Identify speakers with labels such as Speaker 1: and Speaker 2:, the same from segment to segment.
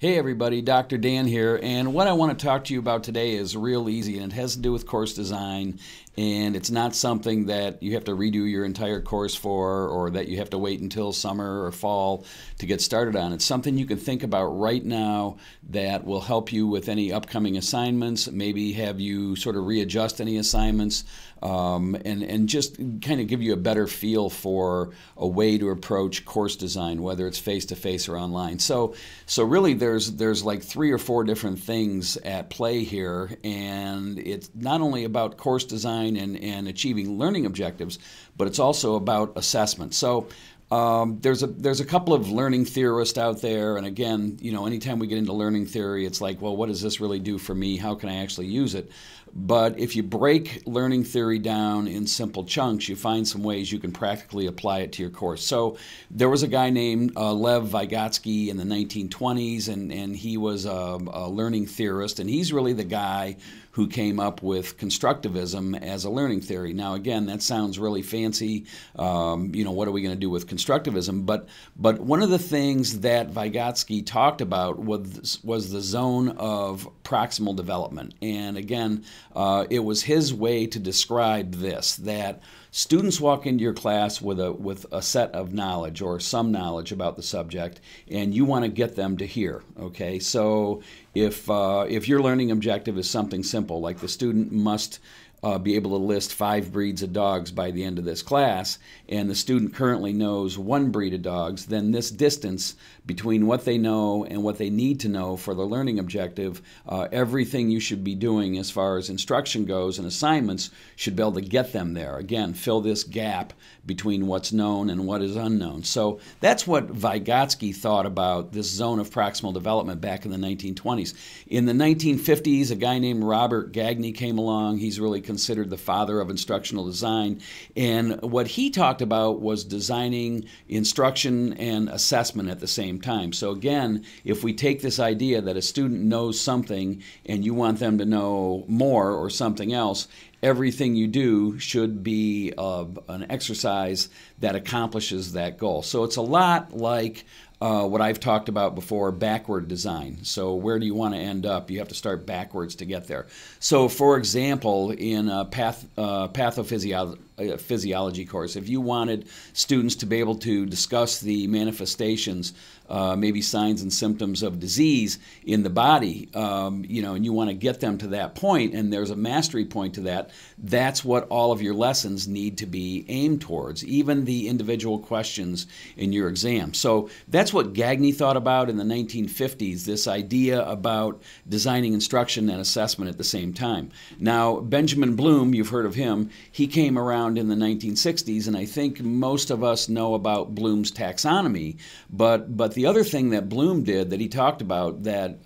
Speaker 1: Hey everybody, Dr. Dan here, and what I want to talk to you about today is real easy, and it has to do with course design, and it's not something that you have to redo your entire course for or that you have to wait until summer or fall to get started on. It's something you can think about right now that will help you with any upcoming assignments, maybe have you sort of readjust any assignments, and just kind of give you a better feel for a way to approach course design, whether it's face-to-face or online. So really there's like 3 or 4 different things at play here, and it's not only about course design and achieving learning objectives, but it's also about assessment. So there's a couple of learning theorists out there, and again, anytime we get into learning theory, it's like, well, what does this really do for me? How can I actually use it? But if you break learning theory down in simple chunks, you find some ways you can practically apply it to your course. So there was a guy named Lev Vygotsky in the 1920s, and he was a learning theorist, and he's really the guy who came up with constructivism as a learning theory. Now, again, that sounds really fancy. What are we going to do with constructivism? But one of the things that Vygotsky talked about was the zone of proximal development. And again, it was his way to describe this, that students walk into your class with a set of knowledge or some knowledge about the subject, and you want to get them to hear. Okay, so if your learning objective is something simple, like the student must be able to list 5 breeds of dogs by the end of this class, and the student currently knows 1 breed of dogs, then this distance between what they know and what they need to know for the learning objective, everything you should be doing as far as instruction goes and assignments should be able to get them there. Again, fill this gap between what's known and what is unknown. So that's what Vygotsky thought about this zone of proximal development back in the 1920s. In the 1950s, a guy named Robert Gagné came along. He's really considered the father of instructional design, and what he talked about was designing instruction and assessment at the same time. So again, if we take this idea that a student knows something and you want them to know more or something else, everything you do should be an exercise that accomplishes that goal. So it's a lot like what I've talked about before, backward design. So where do you want to end up? You have to start backwards to get there. So for example, in a pathophysiology course, if you wanted students to be able to discuss the manifestations, maybe signs and symptoms of disease in the body, and you want to get them to that point, and there's a mastery point to that, that's what all of your lessons need to be aimed towards, even the individual questions in your exam. So that's what Gagné thought about in the 1950s, this idea about designing instruction and assessment at the same time. Now, Benjamin Bloom, you've heard of him, he came around in the 1960s, and I think most of us know about Bloom's taxonomy, but the other thing that Bloom did that he talked about that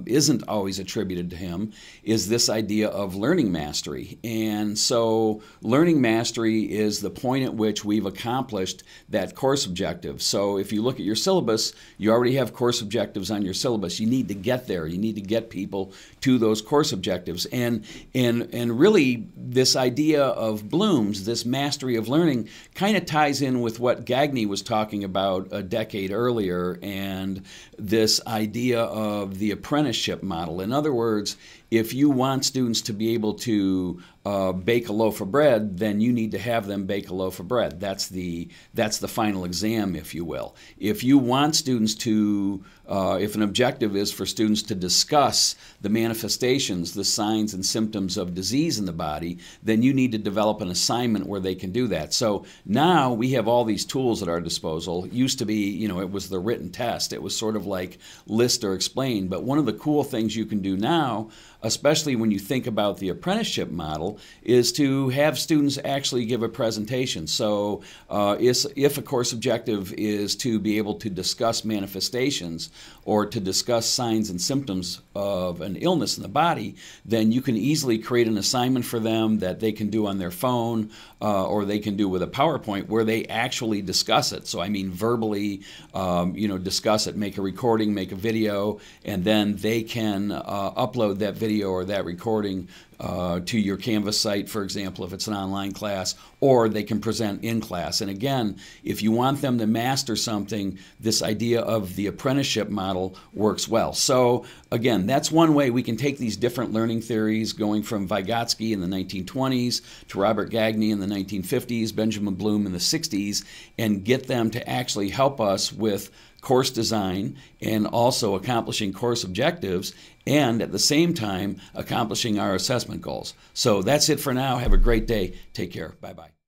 Speaker 1: isn't always attributed to him is this idea of learning mastery. And so learning mastery is the point at which we've accomplished that course objective. So if you look at your syllabus, you already have course objectives on your syllabus. You need to get there. You need to get people to those course objectives. And really this idea of Bloom's, this mastery of learning, kind of ties in with what Gagné was talking about a decade earlier, and this idea of the apprenticeship model. In other words, if you want students to be able to bake a loaf of bread, then you need to have them bake a loaf of bread. That's the final exam, if you will. If you want students to, if an objective is for students to discuss the manifestations, the signs and symptoms of disease in the body, then you need to develop an assignment where they can do that. So now we have all these tools at our disposal. It used to be, it was the written test. It was sort of like list or explain. But one of the cool things you can do now, especially when you think about the apprenticeship model, is to have students actually give a presentation. So if a course objective is to be able to discuss manifestations or to discuss signs and symptoms of an illness in the body, then you can easily create an assignment for them that they can do on their phone or they can do with a PowerPoint where they actually discuss it. So I mean verbally, discuss it, make a recording, make a video, and then they can upload that video or that recording to your campus Canvas site, for example, if it's an online class, or they can present in class. And again, if you want them to master something, this idea of the apprenticeship model works well. So again, that's one way we can take these different learning theories, going from Vygotsky in the 1920s to Robert Gagné in the 1950s, Benjamin Bloom in the 60s, and get them to actually help us with course design and also accomplishing course objectives, and at the same time accomplishing our assessment goals. So that's it for now. Have a great day. Take care. Bye-bye.